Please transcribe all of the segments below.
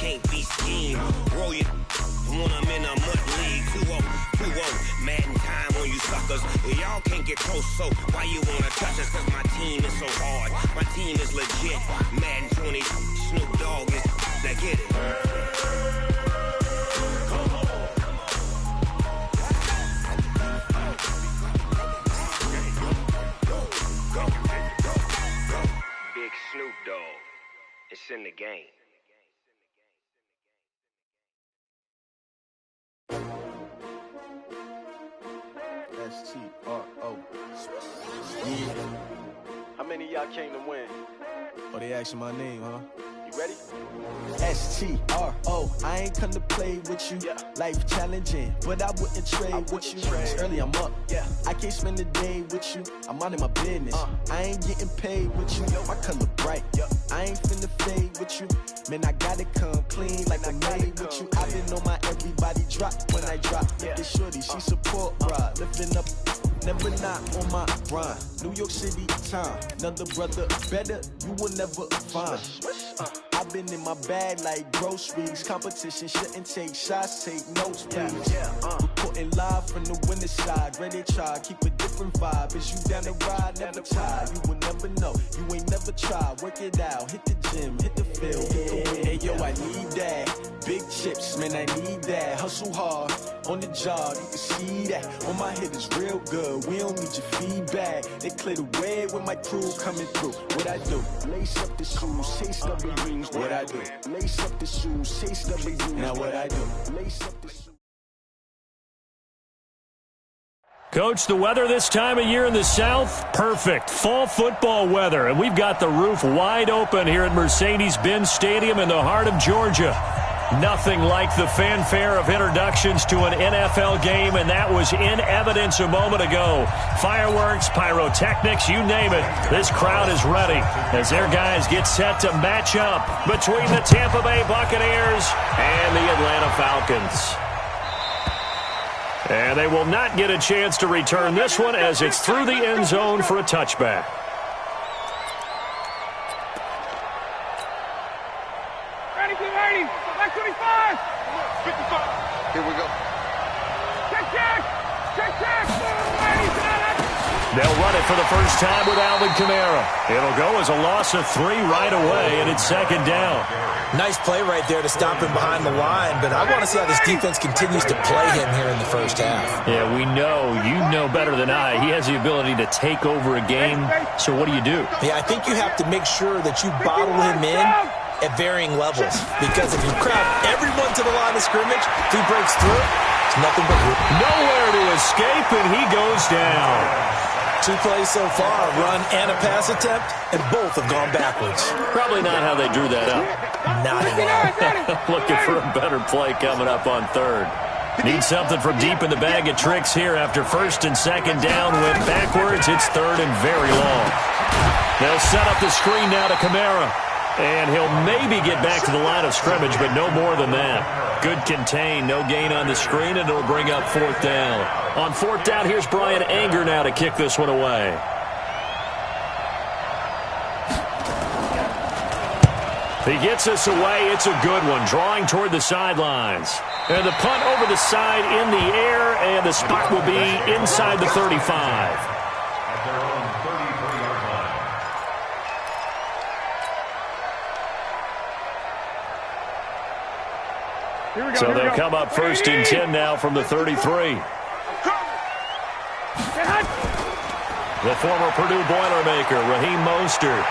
can't be schemed. Roll your when I'm in a mud league. 2-0, Madden time on you suckers. Y'all can't get close, so why you wanna touch us? Cause my team is so hard. My team is legit. Madden 20, Snoop Dogg is that get it. Big Snoop Dogg. It's in the game. S-T-R-O. Yeah. How many of y'all came to win? Oh, they asking my name, huh? You ready? S-T-R-O. I ain't come to play with you. Yeah. Life challenging, but I wouldn't trade with you. It's early, I'm up. Yeah. I can't spend the day with you. I'm out in my business. I ain't getting paid with you. My color bright. I ain't finna fade with you. Man, I gotta come clean like I made with you. I've been on my everybody drop when I drop. Look at shorty, she support ride. Lifting up, never not on my grind. New York City time. Another brother better, you will never find. I've been in my bag like groceries. Competition shouldn't take shots, take notes, please. Reporting live from the winter side. Ready to try, keep a different vibe. Is you down the ride, never tired. You will never know, you ain't never tried. Work it out, hit the gym, hit the field, hit the wind. Hey yo, I need that. Big chips, man, I need that. Hustle hard, on the job, you can see that. On my hit is real good, we don't need your feedback. They clear the way when my crew coming through. What I do? Lace up the shoes, chase the rings. What I do? Lace up the shoes, chase the rings. Now what I do? Lace up the shoes. Coach, the weather this time of year in the South, perfect. Fall football weather, and we've got the roof wide open here at Mercedes-Benz Stadium in the heart of Georgia. Nothing like the fanfare of introductions to an NFL game, and that was in evidence a moment ago. Fireworks, pyrotechnics, you name it. This crowd is ready as their guys get set to match up between the Tampa Bay Buccaneers and the Atlanta Falcons. And they will not get a chance to return this one as it's through the end zone for a touchback. Ready, get ready. Back 25. 55. Here we go. Check. They'll run it for the first time with Alvin Kamara. It'll go as a loss of 3 right away, and it's second down. Nice play right there to stop him behind the line, but I want to see how this defense continues to play him here in the first half. Yeah, we know. You know better than I. He has the ability to take over a game, so what do you do? Yeah, I think you have to make sure that you bottle him in at varying levels, because if you crowd everyone to the line of scrimmage, if he breaks through, it's nothing but room. Nowhere to escape, and he goes down. 2 plays so far, a run and a pass attempt, and both have gone backwards. Probably not how they drew that up. Not at all. Looking for a better play coming up on third. Need something from deep in the bag of tricks here after first and second down went backwards. It's third and very long. They'll set up the screen now to Kamara. And he'll maybe get back to the line of scrimmage, but no more than that. Good contain, no gain on the screen, and it'll bring up fourth down. On fourth down, here's Brian Anger now to kick this one away. He gets us away. It's a good one, drawing toward the sidelines. And the punt over the side in the air, and the spot will be inside the 35. So they'll come up first and 10 now from the 33. The former Purdue Boilermaker, Raheem Mostert.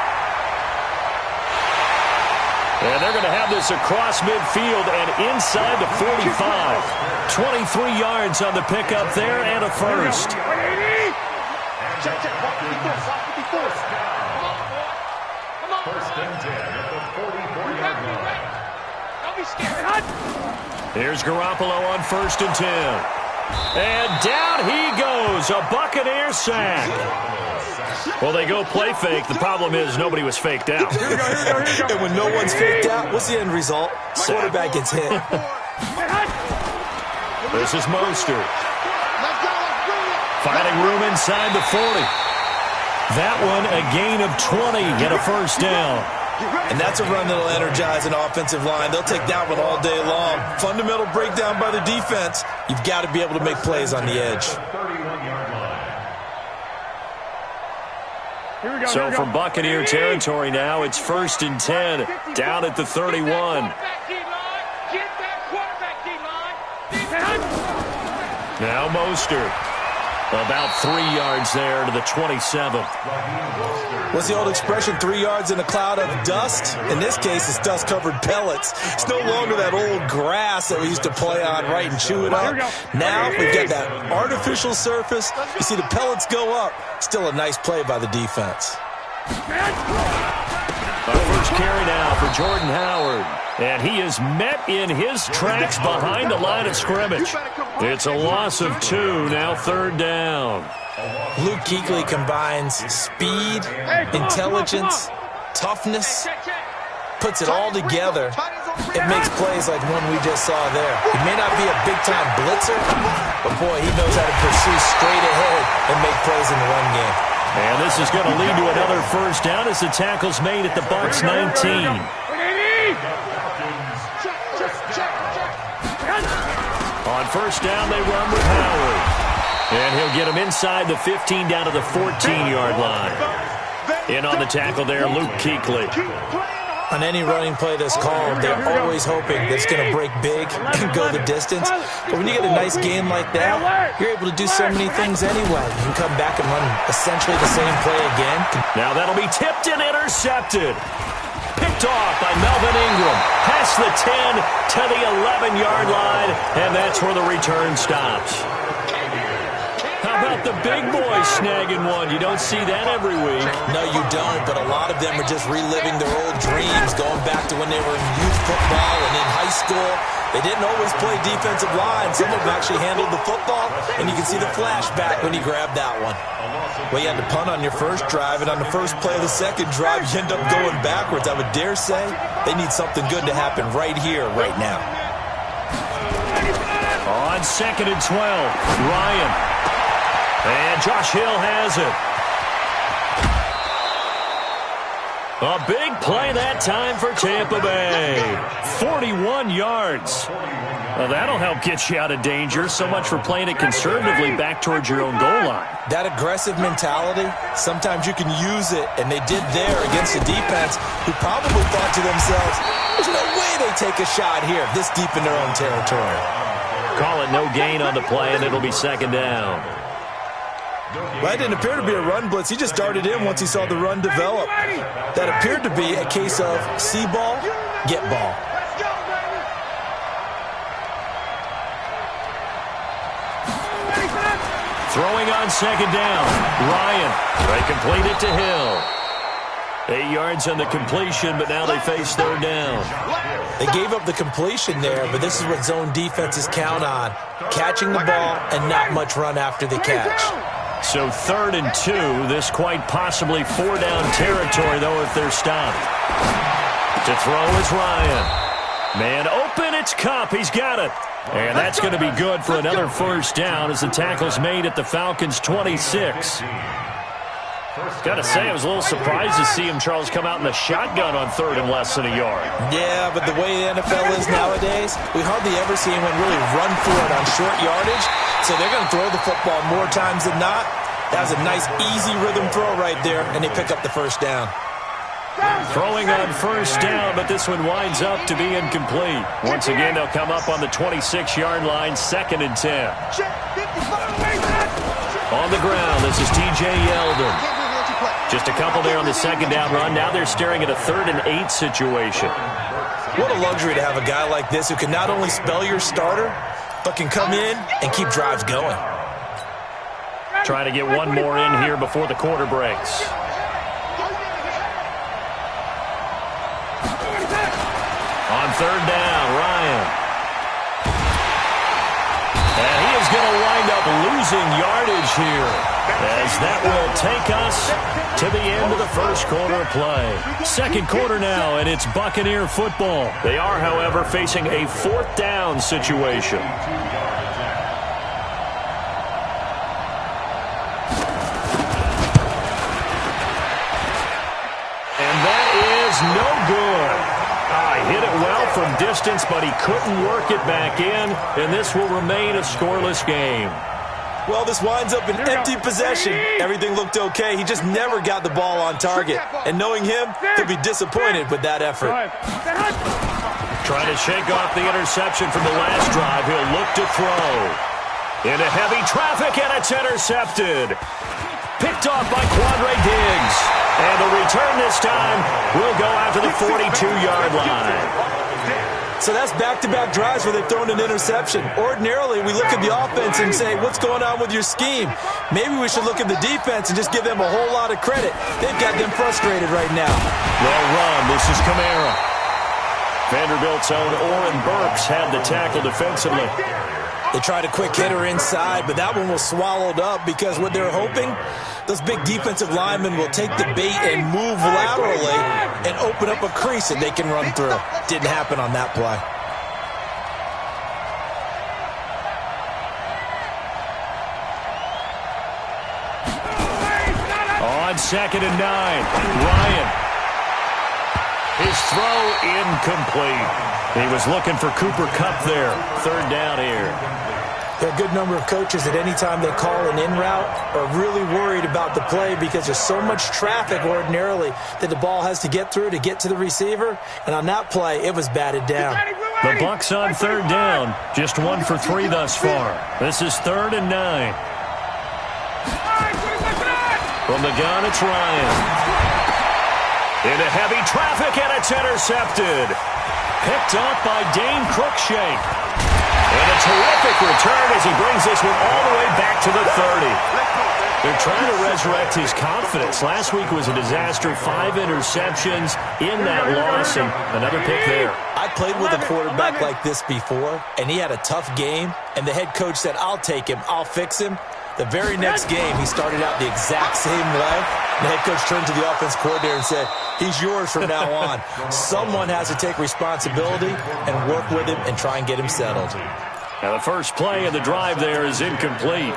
And they're going to have this across midfield and inside the 45. 23 yards on the pickup there and a first. First and 10 at the 44-yard line. Don't be scared. Here's Garoppolo on first and 10. And down he goes. A Buccaneer sack. Well, they go play fake. The problem is nobody was faked out. And when no one's faked out, what's the end result? Quarterback gets hit. This is Mostert. Finding room inside the 40. That one a gain of 20 and a first down. And that's a run that'll energize an offensive line. They'll take that one all day long. Fundamental breakdown by the defense. You've got to be able to make plays on the edge. So from Buccaneer territory now, it's 1st and 10, down at the 31. Now Mostert, about 3 yards there to the 27. What's the old expression, 3 yards in a cloud of dust? In this case, it's dust-covered pellets. It's no longer that old grass that we used to play on, right, and chew it up. Now we've got that artificial surface. You see the pellets go up. Still a nice play by the defense. Our first carry now for Jordan Howard. And he is met in his tracks behind the line of scrimmage. It's a loss of 2, now 3rd down. Luke Kuechly combines speed, intelligence, toughness, puts it all together. It makes plays like one we just saw there. He may not be a big-time blitzer, but boy, he knows how to pursue straight ahead and make plays in the run game. And this is going to lead to another 1st down as the tackle's made at the Bucs 19. On 1st down, they run with Howard. And he'll get him inside the 15 down to the 14-yard line. In on the tackle there, Luke Kuechly. On any running play that's called, they're always hoping that it's going to break big and go the distance. But when you get a nice game like that, you're able to do so many things anyway. You can come back and run essentially the same play again. Now that'll be tipped and intercepted. Picked off by Melvin Ingram. Past the 10 to the 11-yard line, and that's where the return stops. How about the big boys snagging one? You don't see that every week. No, you don't, but a lot of them are just reliving their old dreams, going back to when they were in youth football and in high school. They didn't always play defensive line. Some of them actually handled the football, and you can see the flashback when he grabbed that one. Well, you had to punt on your first drive, and on the first play of the second drive, you end up going backwards. I would dare say they need something good to happen right here, right now. On 2nd and 12, Ryan. And Josh Hill has it. A big play that time for Tampa Bay. 41 yards. Well, that'll help get you out of danger. So much for playing it conservatively back towards your own goal line. That aggressive mentality, sometimes you can use it, and they did there against the defense, who probably thought to themselves, there's no way they take a shot here this deep in their own territory. Call it no gain on the play, and it'll be 2nd down. Well, it didn't appear to be a run blitz. He just darted in once he saw the run develop. That appeared to be a case of see ball, get ball. Throwing on 2nd down. Ryan. They complete it to Hill. 8 yards on the completion, but now they face 3rd down. They gave up the completion there, but this is what zone defenses count on. Catching the ball and not much run after the catch. So 3rd and 2, this quite possibly 4-down territory, though, if they're stopped. To throw is Ryan. Man open, it's Kupp. He's got it. And that's going to be good for another 1st down as the tackle's made at the Falcons' 26. Got to say, I was a little surprised to see him, Charles, come out in the shotgun on 3rd and less than a yard. Yeah, but the way the NFL is nowadays, we hardly ever see anyone really run for it on short yardage. So they're going to throw the football more times than not. That was a nice, easy rhythm throw right there, and they pick up the 1st down. Throwing on 1st down, but this one winds up to be incomplete. Once again, they'll come up on the 26-yard line, 2nd and 10. On the ground, this is T.J. Yeldon. Just a couple there on the 2nd down run. Now they're staring at a 3rd and 8 situation. What a luxury to have a guy like this who can not only spell your starter, but can come in and keep drives going. Trying to get one more in here before the quarter breaks. On 3rd down, Ryan. And he is going to wind up losing yardage here, as that will take us to the end of the 1st quarter of play. 2nd quarter now, and it's Buccaneer football. They are, however, facing a 4th down situation. And that is is no good. He hit it well from distance, but he couldn't work it back in, and this will remain a scoreless game. Well, this winds up an empty possession. Everything looked okay. He just never got the ball on target. And knowing him, he'll be disappointed with that effort. Trying to shake off the interception from the last drive. He'll look to throw. Into heavy traffic, and it's intercepted. Picked off by Quandre Diggs. And the return this time will go after the 42-yard line. So that's back-to-back drives where they've thrown an interception. Ordinarily, we look at the offense and say, what's going on with your scheme? Maybe we should look at the defense and just give them a whole lot of credit. They've got them frustrated right now. Well run. This is Kamara. Vanderbilt's own Oren Burks had the tackle defensively. They tried a quick hitter inside, but that one was swallowed up because what they're hoping, those big defensive linemen will take the bait and move laterally and open up a crease that they can run through. Didn't happen on that play. On 2nd and 9, Ryan. His throw incomplete. He was looking for Cooper Kupp there. 3rd down here. There are a good number of coaches that any time they call an in route are really worried about the play because there's so much traffic ordinarily that the ball has to get through to get to the receiver. And on that play, it was batted down. The Bucs on 3rd down. Just 1 for 3 thus far. This is 3rd and 9. From the gun, it's Ryan. Into heavy traffic, and it's intercepted. Picked off by Dane Cruikshank. And a terrific return as he brings this one all the way back to the 30. They're trying to resurrect his confidence. Last week was a disaster. 5 interceptions in that loss, and another pick there. I played with a quarterback like this before, and he had a tough game, and the head coach said, I'll take him, I'll fix him. The very next game, he started out the exact same way. The head coach turned to the offense coordinator and said, he's yours from now on. Someone has to take responsibility and work with him and try and get him settled. Now the first play of the drive there is incomplete.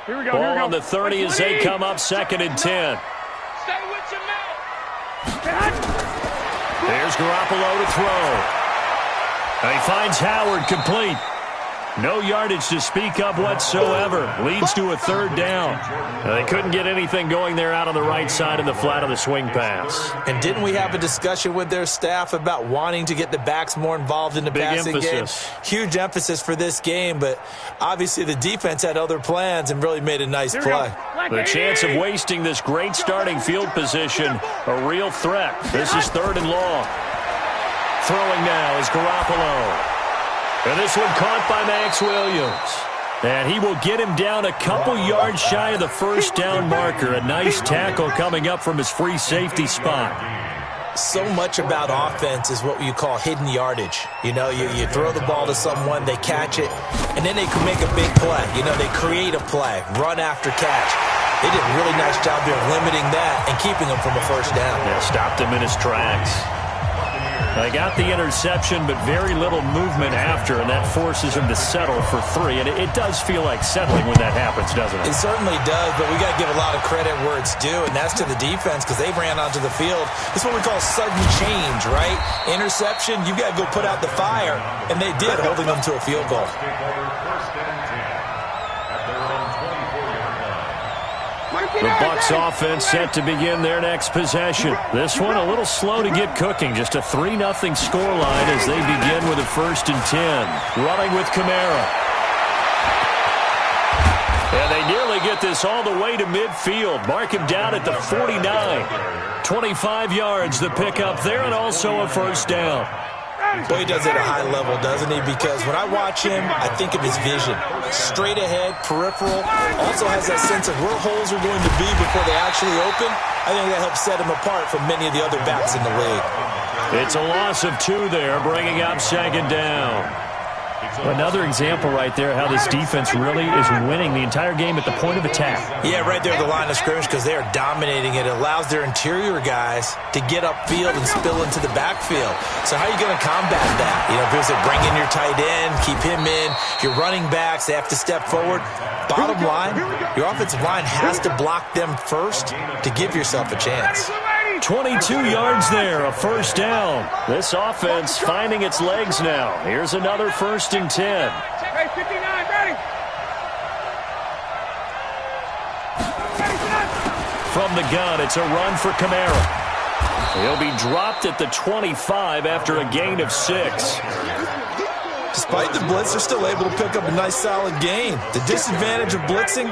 Here we go. Ball on the 30 as they come up 2nd and 10. Stay with your man. There's Garoppolo to throw. And he finds Howard complete. No yardage to speak of whatsoever. Leads to a 3rd down. They couldn't get anything going there out on the right side of the flat of the swing pass. And didn't we have a discussion with their staff about wanting to get the backs more involved in the passing game? Huge emphasis for this game, but obviously the defense had other plans and really made a nice play. The chance of wasting this great starting field position, a real threat. This is 3rd and long. Throwing now is Garoppolo. And this one caught by Max Williams. And he will get him down a couple yards shy of the 1st down marker. A nice tackle coming up from his free safety spot. So much about offense is what you call hidden yardage. You know, you throw the ball to someone, they catch it, and then they can make a big play. You know, they create a play, run after catch. They did a really nice job there of limiting that and keeping him from a 1st down. Yeah, stopped him in his tracks. They got the interception, but very little movement after, and that forces him to settle for 3. And it does feel like settling when that happens, doesn't it? It certainly does, but we got to give a lot of credit where it's due, and that's to the defense because they ran onto the field. It's what we call sudden change, right? Interception, you got to go put out the fire, and they did, holding them to a field goal. The Bucs offense set to begin their next possession. This one a little slow to get cooking. Just a 3-0 scoreline as they begin with a 1st and 10. Running with Kamara. And they nearly get this all the way to midfield. Mark him down at the 49. 25 yards the pickup there, and also a 1st down. Well, he does it at a high level, doesn't he? Because when I watch him, I think of his vision. Straight ahead, peripheral. Also has that sense of where holes are going to be before they actually open. I think that helps set him apart from many of the other backs in the league. It's a loss of 2 there, bringing up 2nd down. Another example right there how this defense really is winning the entire game at the point of attack. Yeah, right there at the line of scrimmage because they are dominating it. It allows their interior guys to get upfield and spill into the backfield. So how are you going to combat that? You know, people say bring in your tight end, keep him in. Your running backs, they have to step forward. Bottom line, your offensive line has to block them first to give yourself a chance. 22 yards there, a first down. This offense finding its legs now. Here's another 1st and 10. Hey, 59, ready. From the gun, it's a run for Kamara. He'll be dropped at the 25 after a gain of 6. Despite the blitz, they're still able to pick up a nice, solid gain. The disadvantage of blitzing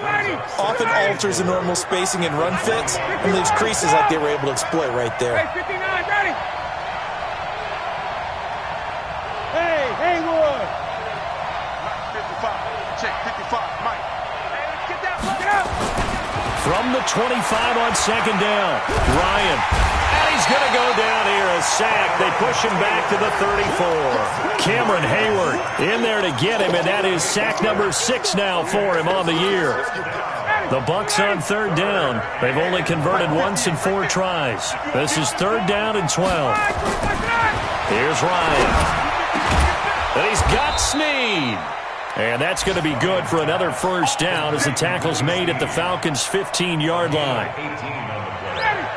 often alters the normal spacing and run fits and leaves creases like they were able to exploit right there. Hey, 59, ready. Hey, Haywood. 55. Check 55. Mike. Hey, let's get that. Get out. From the 25 on 2nd down, Ryan. And he's going to go down here, a sack. They push him back to the 34. Cameron Hayward in there to get him, and that is sack number 6 now for him on the year. The Bucs on 3rd down. They've only converted once in 4 tries. This is 3rd down and 12. Here's Ryan. And he's got Snead. And that's going to be good for another 1st down as the tackle's made at the Falcons' 15-yard line.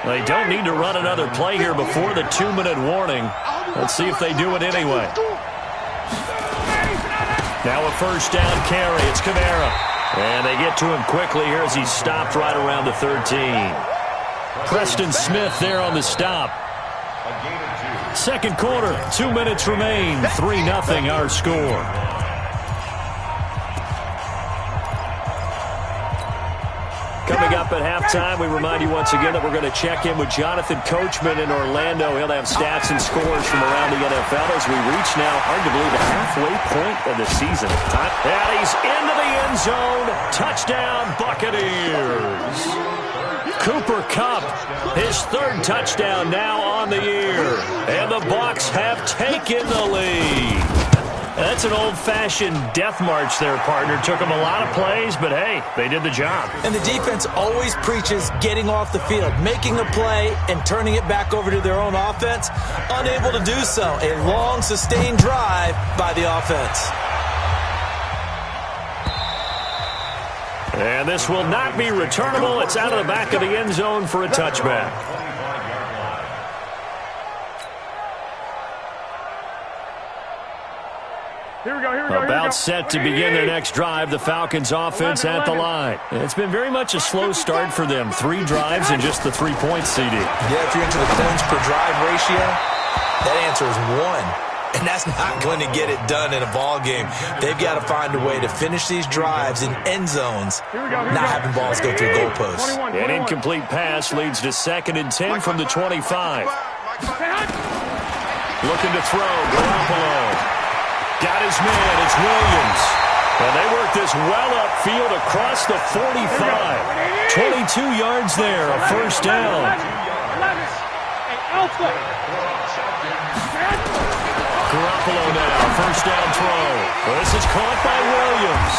They don't need to run another play here before the 2-minute warning. Let's see if they do it anyway. Now a 1st down carry. It's Kamara. And they get to him quickly here as he's stopped right around the 13. Preston Smith there on the stop. 2nd quarter, 2 minutes remain. 3-0 our score. Coming up at halftime, we remind you once again that we're going to check in with Jonathan Coachman in Orlando. He'll have stats and scores from around the NFL as we reach now, hard to believe, the halfway point of the season. And he's into the end zone. Touchdown, Buccaneers. Cooper Kupp, his 3rd touchdown now on the year. And the Bucs have taken the lead. That's an old-fashioned death march there, partner. Took them a lot of plays, but hey, they did the job. And the defense always preaches getting off the field, making a play, and turning it back over to their own offense. Unable to do so. A long, sustained drive by the offense. And this will not be returnable. It's out of the back of the end zone for a touchback. Here we go. About set to begin their next drive, the Falcons offense at the line. It's been very much a slow start for them. 3 drives and just the 3 points, CD. Yeah, if you're into the points per drive ratio, that answer is 1. And that's not going to get it done in a ball game. They've got to find a way to finish these drives in end zones, not having balls go through goalposts. An incomplete pass leads to 2nd and 10 from the 25. Looking to throw, Garoppolo. Got his man, it's Williams. And they work this well upfield across the 45. 22 yards there, a 1st down. Garoppolo now, 1st down throw. This is caught by Williams.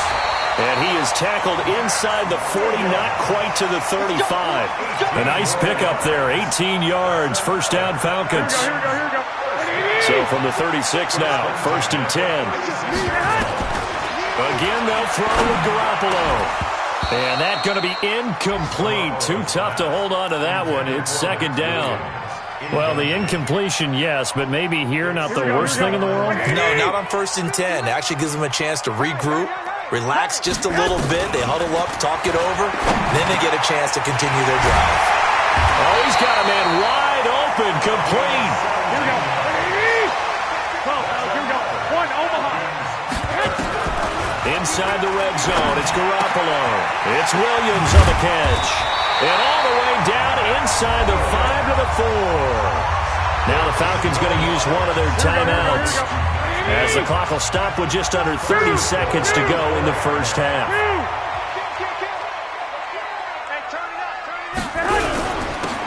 And he is tackled inside the 40, not quite to the 35. A nice pickup there, 18 yards, 1st down Falcons. So from the 36 now, 1st and 10. Again, they'll throw with Garoppolo. And that's going to be incomplete. Too tough to hold on to that one. It's 2nd down. Well, the incompletion, yes, but maybe here not the worst thing in the world? No, not on 1st and 10. It actually gives them a chance to regroup, relax just a little bit. They huddle up, talk it over, then they get a chance to continue their drive. Oh, he's got a man wide open, complete. Here we go. Inside the red zone, it's Garoppolo. It's Williams on the catch. And all the way down inside the 5 to the 4. Now the Falcons going to use one of their timeouts as the clock will stop with just under 30 seconds to go in the 1st half.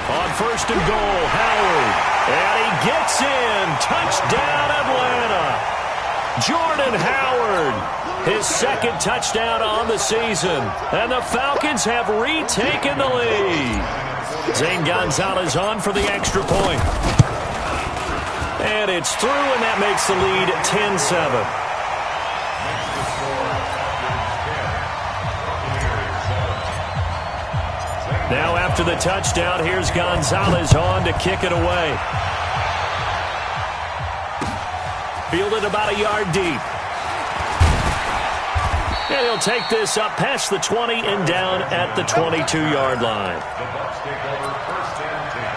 On 1st and goal, Howard. And he gets in. Touchdown, Atlanta. Jordan Howard, his second touchdown on the season. And the Falcons have retaken the lead. Zane Gonzalez on for the extra point. And it's through, and that makes the lead 10-7. Now after the touchdown, here's Gonzalez on to kick it away. Fielded about a yard deep. And he'll take this up past the 20 and down at the 22-yard line. The Bucs take over first and 10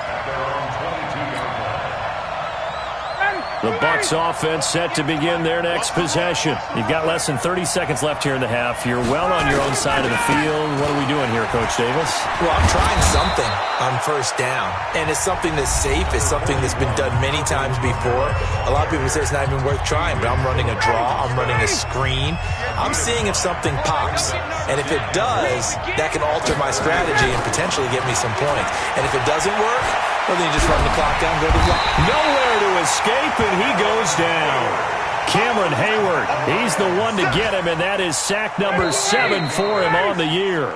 at their own 22-yard line. The Bucs offense set to begin their next possession. You've got less than 30 seconds left here in the half. You're well on your own side of the field. What are we doing here, Coach Davis? Well, I'm trying something on first down, and it's something that's safe. It's something that's been done many times before. A lot of people say it's not even worth trying, but I'm running a draw. I'm running a screen. I'm seeing if something pops, and if it does, that can alter my strategy and potentially get me some points. And if it doesn't work, well, then you just run the clock down, go to the block. Nowhere to escape, and he goes down. Cameron Hayward, he's the one to get him, and that is sack number 7 for him on the year.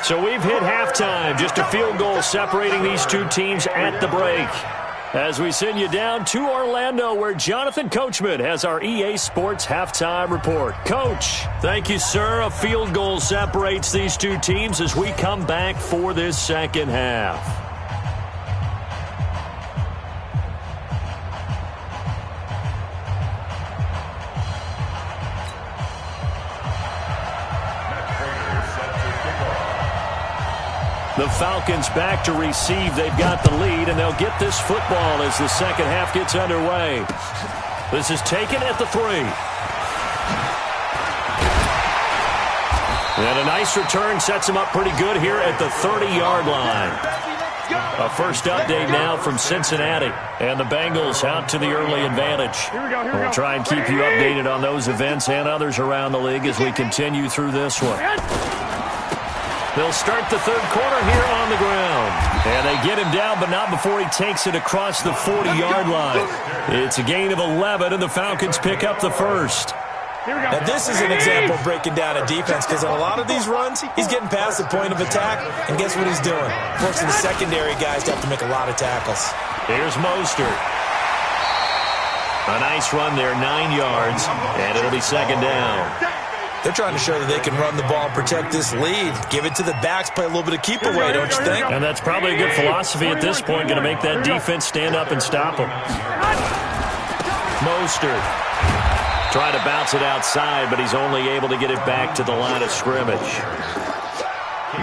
So we've hit halftime, just a field goal separating these two teams at the break. As we send you down to Orlando, where Jonathan Coachman has our EA Sports halftime report. Coach, thank you, sir. A field goal separates these two teams as we come back for this second half. The Falcons back to receive. They've got the lead, and they'll get this football as the second half gets underway. This is taken at the 3. And a nice return sets him up pretty good here at the 30-yard line. A first update now from Cincinnati, and the Bengals out to the early advantage. We'll try and keep you updated on those events and others around the league as we continue through this one. They'll start the third quarter here on the ground. And they get him down, but not before he takes it across the 40-yard line. It's a gain of 11, and the Falcons pick up the first. Now, this is an example of breaking down a defense, because on a lot of these runs, he's getting past the point of attack, and guess what he's doing? Forcing the secondary guys to have to make a lot of tackles. Here's Mostert. A nice run there, 9 yards, and it'll be second down. They're trying to show that they can run the ball and protect this lead. Give it to the backs, play a little bit of keep away, don't you think? And that's probably a good philosophy at this point, going to make that defense stand up and stop them. Mostert trying to bounce it outside, but he's only able to get it back to the line of scrimmage.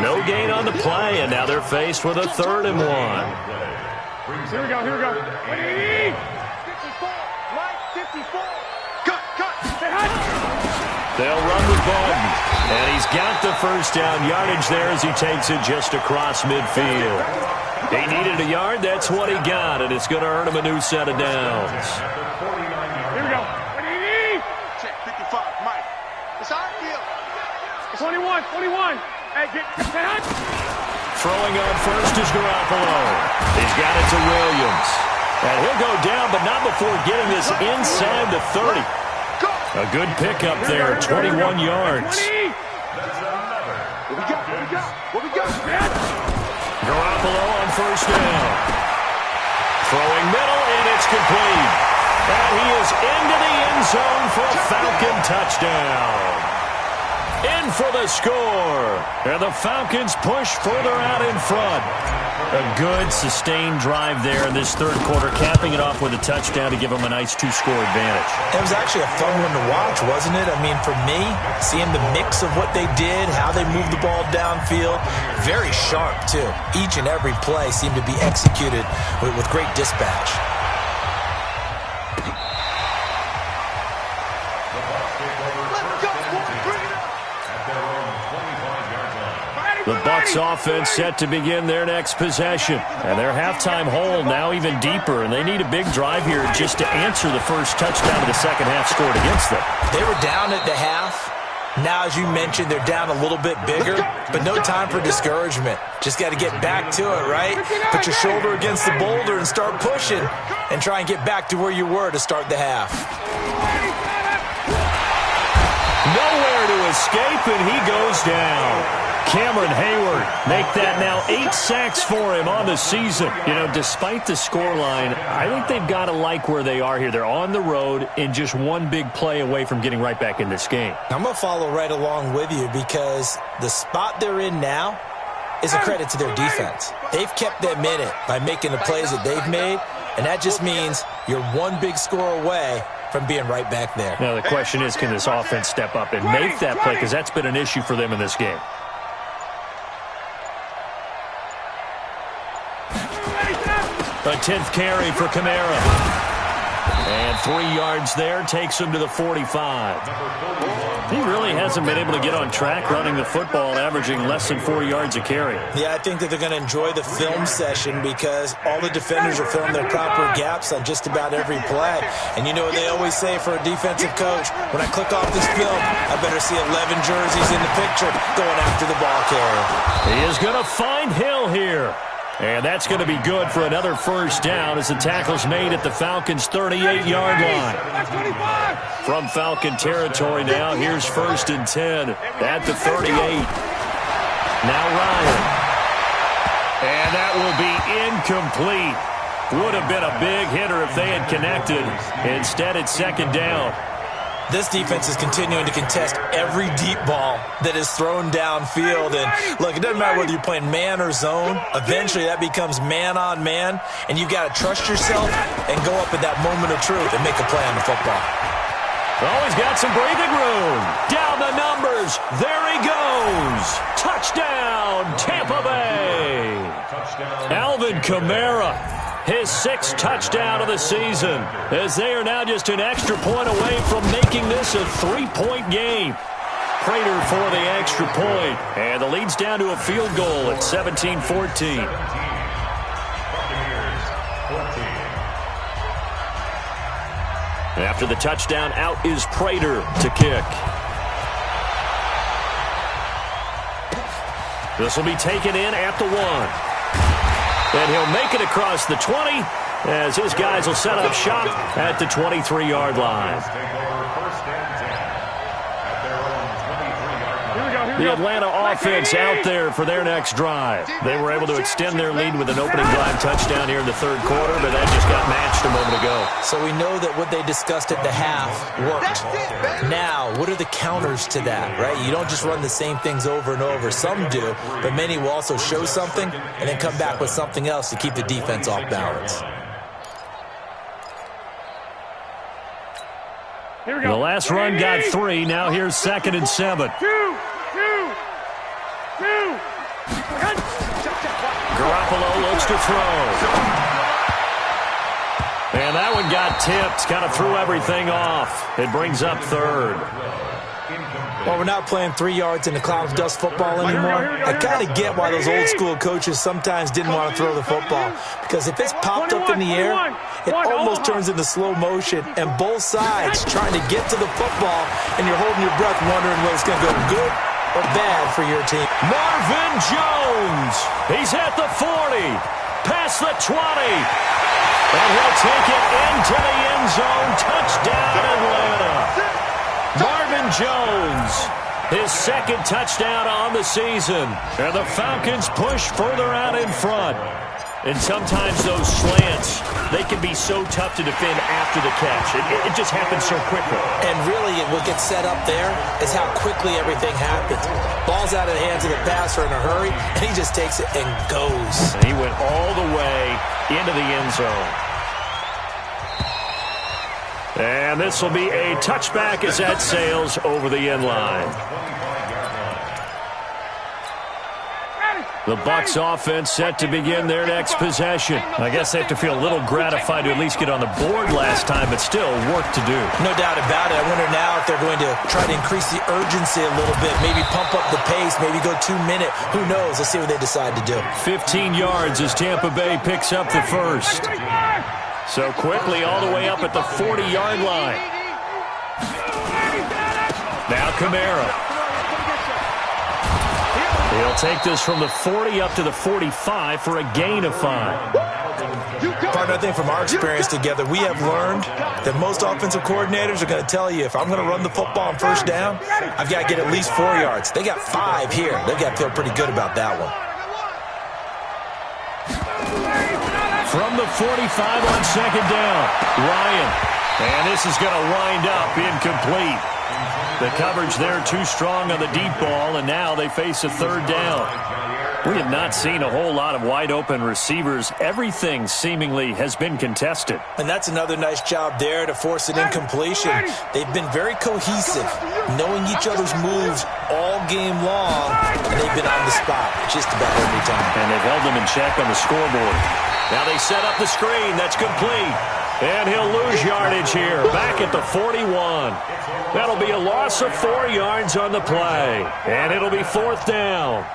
No gain on the play, and now they're faced with a 3rd and 1. Here we go, here we go. 54, Mike, 54. Cut. They'll run with Bowden, and he's got the first down yardage there as he takes it just across midfield. He needed a yard, that's what he got, and it's going to earn him a new set of downs. Here we go. Check 55, Mike. It's our deal. 21. Hey, get that. Throwing on first is Garoppolo. He's got it to Williams. And he'll go down, but not before getting this inside the 30. A good pickup there, 21 yards. What we got? Garoppolo on first down. Throwing middle, and it's complete. And he is into the end zone for a Falcon touchdown. In for the score. And the Falcons push further out in front. A good, sustained drive there in this third quarter, capping it off with a touchdown to give them a nice 2-score advantage. It was actually a fun one to watch, wasn't it? I mean, for me, seeing the mix of what they did, how they moved the ball downfield, very sharp, too. Each and every play seemed to be executed with great dispatch. The Bucs offense set to begin their next possession. And their halftime hole now even deeper, and they need a big drive here just to answer the first touchdown of the second half scored against them. They were down at the half. Now, as you mentioned, they're down a little bit bigger, but no time for discouragement. Just got to get back to it, right? Put your shoulder against the boulder and start pushing and try and get back to where you were to start the half. escape, and he goes down. Cameron Hayward make that now 8 sacks for him on the season. You know, despite the scoreline, I think they've got to like where they are here. They're on the road and just one big play away from getting right back in this game. I'm going to follow right along with you because the spot they're in now is a credit to their defense. They've kept them in it by making the plays that they've made, and that just means you're one big score away from being right back there. Now, the question is, can this offense step up and make that play? Because that's been an issue for them in this game. A 10th carry for Kamara. And 3 yards there takes him to the 45. He really hasn't been able to get on track running the football, averaging less than 4 yards a carry. Yeah, I think that they're going to enjoy the film session because all the defenders are filling their proper gaps on just about every play. And you know what they always say for a defensive coach? When I click off this film, I better see 11 jerseys in the picture going after the ball carrier. He is going to find Hill here. And that's going to be good for another first down as the tackle's made at the Falcons' 38-yard line. From Falcon territory now, here's 1st and 10 at the 38. Now Ryan. And that will be incomplete. Would have been a big hitter if they had connected. Instead, it's 2nd down. This defense is continuing to contest every deep ball that is thrown downfield. And, look, it doesn't matter whether you're playing man or zone. Eventually, that becomes man-on-man, and you've got to trust yourself and go up at that moment of truth and make a play on the football. Oh, he's got some breathing room. Down the numbers. There he goes. Touchdown, Tampa Bay. Alvin Kamara. His 6th touchdown of the season, as they are now just an extra point away from making this a 3-point game. Prater for the extra point, and the lead's down to a field goal at 17-14. After the touchdown, out is Prater to kick. This will be taken in at the 1. And he'll make it across the 20 as his guys will set up shop at the 23-yard line. The Atlanta offense out there for their next drive. They were able to extend their lead with an opening drive touchdown here in the 3rd quarter, but that just got matched a moment ago. So we know that what they discussed at the half worked. Now, what are the counters to that, right? You don't just run the same things over and over. Some do, but many will also show something and then come back with something else to keep the defense off balance. The last run got 3. Now here's 2nd and 7. Garoppolo looks to throw. And that one got tipped. Kind of threw everything off. It brings up 3rd. Well, we're not playing 3 yards in the cloud of dust football anymore. I kind of get why those old school coaches sometimes didn't want to throw the football. Because if it's popped up in the air, it almost turns into slow motion. And both sides trying to get to the football, and you're holding your breath wondering whether it's going to go good or bad for your team. Marvin Jones. He's at the 40. Past the 20. And he'll take it into the end zone. Touchdown, Atlanta. Marvin Jones, his 2nd touchdown on the season. And the Falcons push further out in front. And sometimes those slants, they can be so tough to defend after the catch. It just happens so quickly. And really, what gets set up there is how quickly everything happens. Ball's out of the hands of the passer in a hurry, and he just takes it and goes. And he went all the way into the end zone. And this will be a touchback as that sails over the end line. The Bucs offense set to begin their next possession. I guess they have to feel a little gratified to at least get on the board last time, but still work to do. No doubt about it. I wonder now if they're going to try to increase the urgency a little bit, maybe pump up the pace, maybe go 2-minute. Who knows? Let's see what they decide to do. 15 yards as Tampa Bay picks up the first. So quickly all the way up at the 40-yard line. Now Kamara. He'll take this from the 40 up to the 45 for a gain of 5. Partner, I think from our experience together, we have learned that most offensive coordinators are going to tell you, if I'm going to run the football on first down, I've got to get at least 4 yards. They got 5 here. They've got to feel pretty good about that one. From the 45 on second down, Ryan. And this is going to wind up incomplete. The coverage there too strong on the deep ball, and now they face a third down. We have not seen a whole lot of wide-open receivers. Everything seemingly has been contested. And that's another nice job there to force an incompletion. They've been very cohesive, knowing each other's moves all game long, and they've been on the spot just about every time. And they've held them in check on the scoreboard. Now they set up the screen. That's complete. And he'll lose yardage here, back at the 41. That'll be a loss of 4 yards on the play. And it'll be fourth down.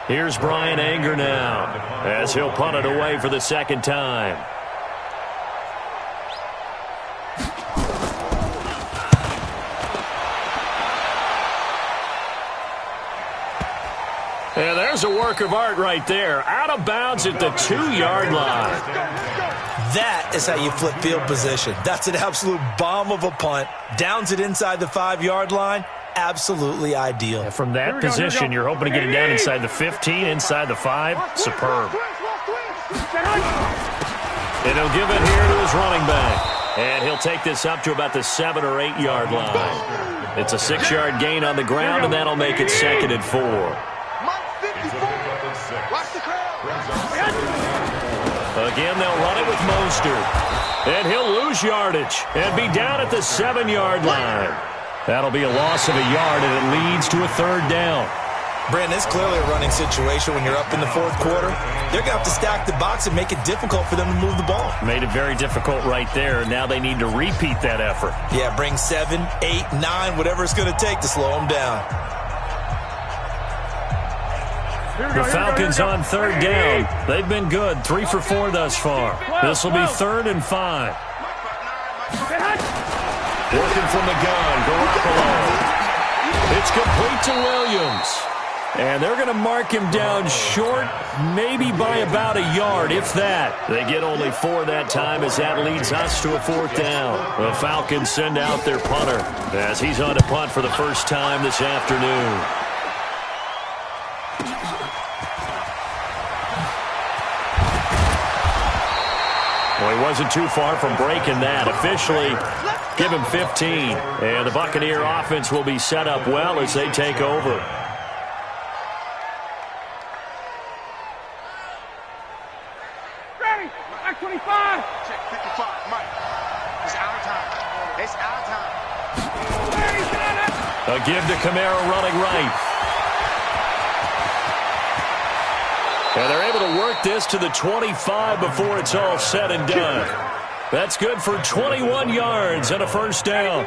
Here's Brian Anger now, as he'll punt it away for the second time. And there's a work of art right there. Out of bounds at the 2-yard line. That is how you flip field position. That's an absolute bomb of a punt. Downs it inside the 5-yard line. Absolutely ideal. And from that position, you're hoping to get it down inside the 15, inside the 5. Superb. And he'll give it here to his running back. And he'll take this up to about the 7 or 8 yard line. It's a 6-yard gain on the ground, and that'll make it 2nd and 4. Again, they'll run it with Mostert. And he'll lose yardage and be down at the 7-yard line. That'll be a loss of a yard, and it leads to a third down. Brandon, it's clearly a running situation when you're up in the fourth quarter. They're going to have to stack the box and make it difficult for them to move the ball. Made it very difficult right there. Now they need to repeat that effort. Yeah, bring 7, 8, 9, whatever it's going to take to slow them down. The Falcons on third down. They've been good, 3 for 4 thus far. This will be 3rd and 5. Working from the gun, Garoppolo. It's complete to Williams. And they're going to mark him down short, maybe by about a yard, if that. They get only 4 that time, as that leads us to a 4th down. The Falcons send out their punter as he's on to punt for the first time this afternoon. Well, he wasn't too far from breaking that. Officially, give him 15. And the Buccaneer offense will be set up well as they take over. Ready, back 25. Check 55, Mike. It's our time. It's our time. A give to Kamara running right. And they're able to work this to the 25 before it's all said and done. That's good for 21 yards and a first down.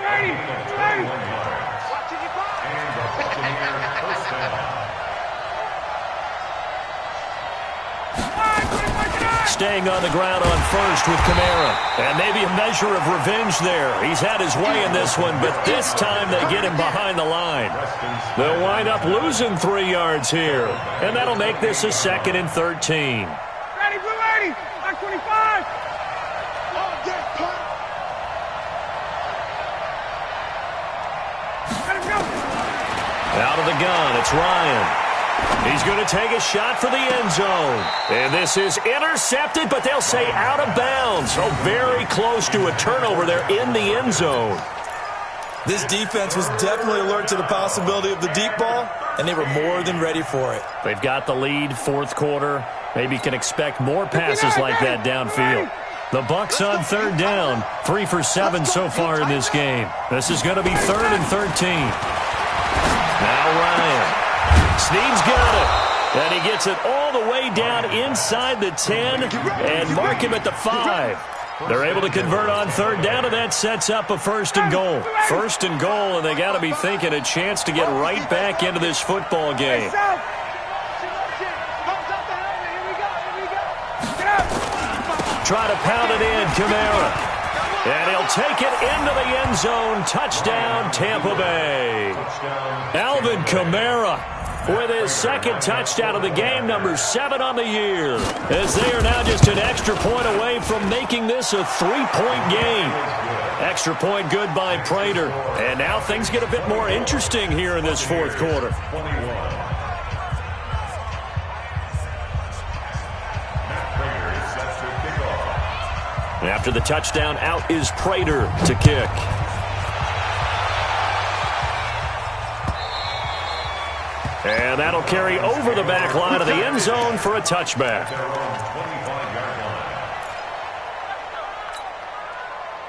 Staying on the ground on first with Kamara. And maybe a measure of revenge there. He's had his way in this one, but this time they get him behind the line. They'll wind up losing 3 yards here. And that'll make this a 2nd and 13. Ready, blue 80, back 25. Let him go. Out of the gun, it's Ryan. He's going to take a shot for the end zone. And this is intercepted, but they'll say out of bounds. So very close to a turnover there in the end zone. This defense was definitely alert to the possibility of the deep ball, and they were more than ready for it. They've got the lead, fourth quarter. Maybe can expect more passes like that downfield. The Bucs on third down, 3 for 7 so far in this game. This is going to be 3rd and 13. Now Ryan. Snead's got it. And he gets it all the way down inside the 10 and mark him at the 5. They're able to convert on third down, and that sets up a 1st and goal. 1st and goal, and they got to be thinking a chance to get right back into this football game. Try to pound it in, Kamara. And he'll take it into the end zone. Touchdown, Tampa Bay. Alvin Kamara with his second touchdown of the game, number 7 on the year, as they are now just an extra point away from making this a 3-point game. Extra point good by Prater. And now things get a bit more interesting here in this fourth quarter. After the touchdown, out is Prater to kick. And that'll carry over the back line of the end zone for a touchback.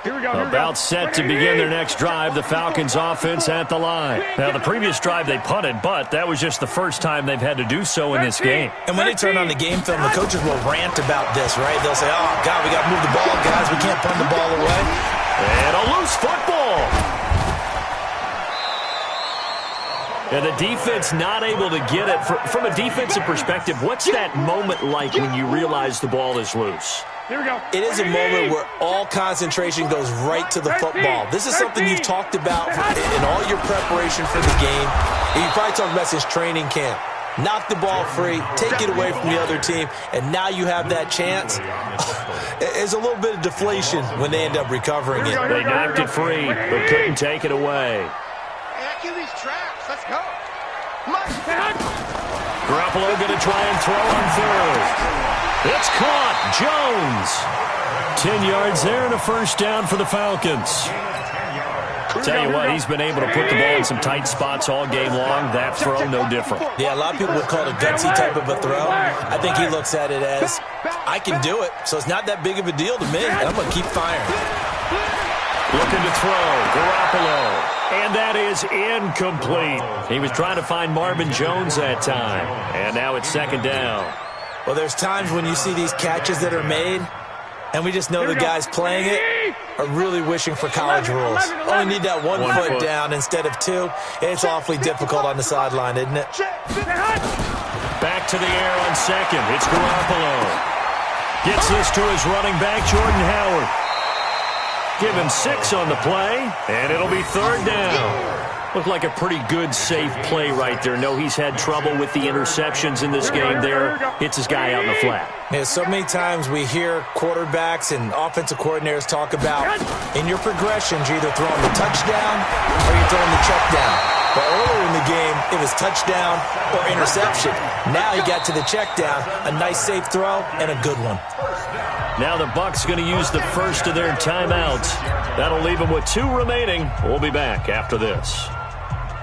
About set to begin their next drive, the Falcons offense at the line. Now, the previous drive they punted, but that was just the first time they've had to do so in this game. And when they turn on the game film, the coaches will rant about this, right? They'll say, oh, God, we got to move the ball, guys. We can't punt the ball away. And a loose football. And the defense not able to get it. From a defensive perspective, what's that moment like when you realize the ball is loose? Here we go. It is a moment where all concentration goes right to the football. This is something you've talked about in all your preparation for the game. And you probably talked about since training camp. Knock the ball free, take it away from the other team, and now you have that chance. There's a little bit of deflation when they end up recovering it. They knocked it free, but couldn't take it away. Kill these traps. Let's go. Garoppolo going to try and throw on third. It's caught. Jones. 10 yards there and a first down for the Falcons. Tell you what, he's been able to put the ball in some tight spots all game long. That throw, no different. Yeah, a lot of people would call it a gutsy type of a throw. I think he looks at it as, I can do it, so it's not that big of a deal to me. I'm going to keep firing. Looking to throw. Garoppolo. And that is incomplete. He was trying to find Marvin Jones that time. And now it's second down. Well, there's times when you see these catches that are made, and we just know the guys playing it are really wishing for college rules. Only need that one foot down instead of two. It's awfully difficult on the sideline, isn't it? Back to the air on second. It's Garoppolo. Gets this to his running back, Jordan Howard. Give him 6 on the play, and it'll be third down. Looked like a pretty good, safe play right there. No, he's had trouble with the interceptions in this game there. Hits his guy out in the flat. Yeah, so many times we hear quarterbacks and offensive coordinators talk about, in your progressions, you're either throwing the touchdown or you're throwing the check down. But earlier in the game, it was touchdown or interception. Now he got to the check down, a nice safe throw, and a good one. Now the Bucs going to use the first of their timeouts. That'll leave them with 2 remaining. We'll be back after this.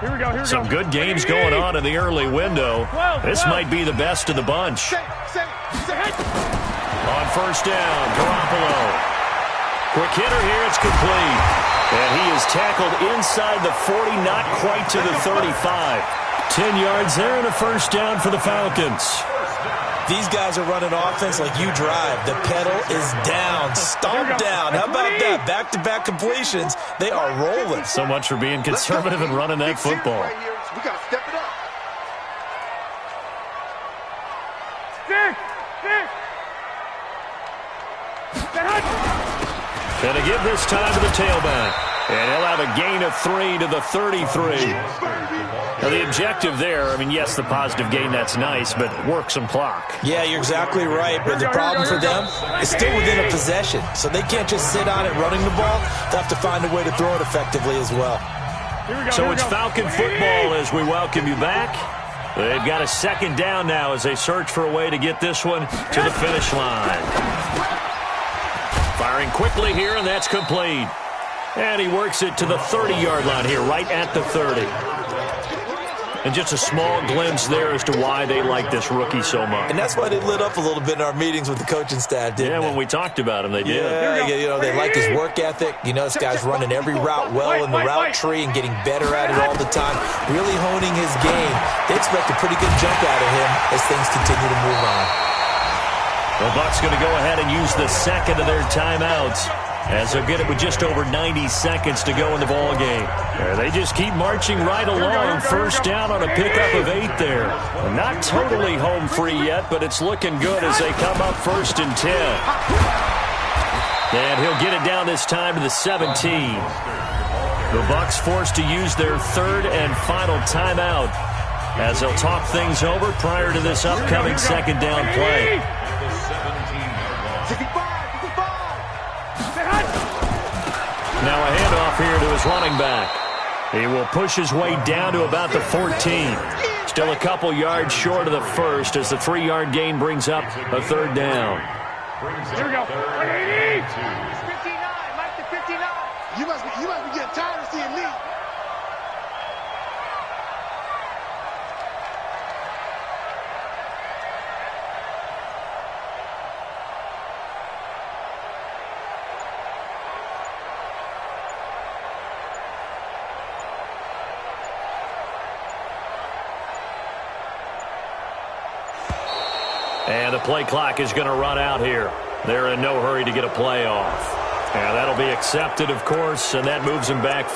Here we go. Some good games going on in the early window. This might be the best of the bunch. On first down, Garoppolo. Quick hitter here, it's complete. And he is tackled inside the 40, not quite to the 35. 10 yards there and a first down for the Falcons. These guys are running offense like you drive. The pedal is down, stomped down. How about that? Back-to-back completions. They are rolling. So much for being conservative and running that football. We got to step it up. Gonna give this time to the tailback. And he'll have a gain of 3 to the 33. Now, the objective there, I mean, yes, the positive gain, that's nice, but work some clock. Yeah, you're exactly right, but the problem for them is still within a possession. So they can't just sit on it running the ball. They have to find a way to throw it effectively as well. So it's Falcon football as we welcome you back. They've got a second down now as they search for a way to get this one to the finish line. Firing quickly here, and that's complete. And he works it to the 30-yard line here, right at the 30. And just a small glimpse there as to why they like this rookie so much. And that's why they lit up a little bit in our meetings with the coaching staff, didn't they? Yeah, when we talked about him, they did. Yeah, you know, they like his work ethic. You know, this guy's running every route well in the route tree and getting better at it all the time, really honing his game. They expect a pretty good jump out of him as things continue to move on. The Bucs going to go ahead and use the second of their timeouts as they'll get it with just over 90 seconds to go in the ballgame. They just keep marching right along. First down on a pickup of 8 there. Not totally home free yet, but it's looking good as they come up 1st and 10. And he'll get it down this time to the 17. The Bucs forced to use their 3rd and final timeout as they'll talk things over prior to this upcoming second down play. Now a handoff here to his running back. He will push his way down to about the 14. Still a couple yards short of the first as the 3-yard gain brings up a third down. Here we go. 180. 59. Mike to 59. You must be getting tired of seeing me. And the play clock is going to run out here. They're in no hurry to get a play off. And that'll be accepted, of course, and that moves them back 5.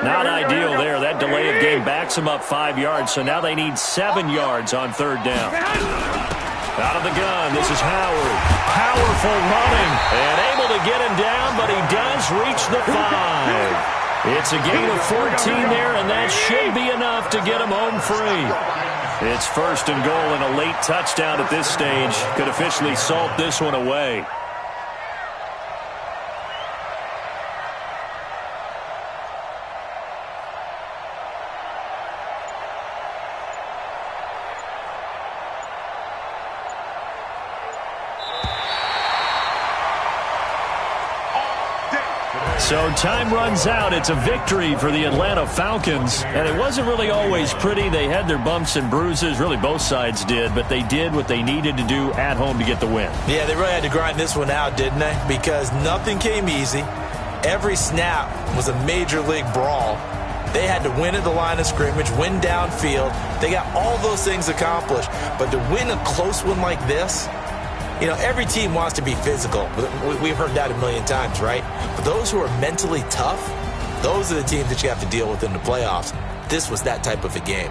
Not ideal there. That delay of game backs them up 5 yards, so now they need 7 yards on third down. Out of the gun, this is Howard. Powerful running, and able to get him down, but he does reach the 5. It's a gain of 14 there, and that should be enough to get him home free. It's first and goal, and a late touchdown at this stage could officially salt this one away. So time runs out. It's a victory for the Atlanta Falcons. And it wasn't really always pretty. They had their bumps and bruises. Really, both sides did. But they did what they needed to do at home to get the win. Yeah, they really had to grind this one out, didn't they? Because nothing came easy. Every snap was a major league brawl. They had to win at the line of scrimmage, win downfield. They got all those things accomplished. But to win a close one like this, you know, every team wants to be physical. We've heard that a million times, right? But those who are mentally tough, those are the teams that you have to deal with in the playoffs. This was that type of a game.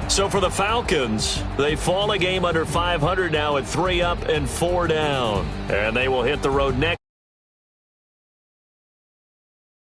So for the Falcons, they fall a game under 500 now at 3 up and 4 down. And they will hit the road next.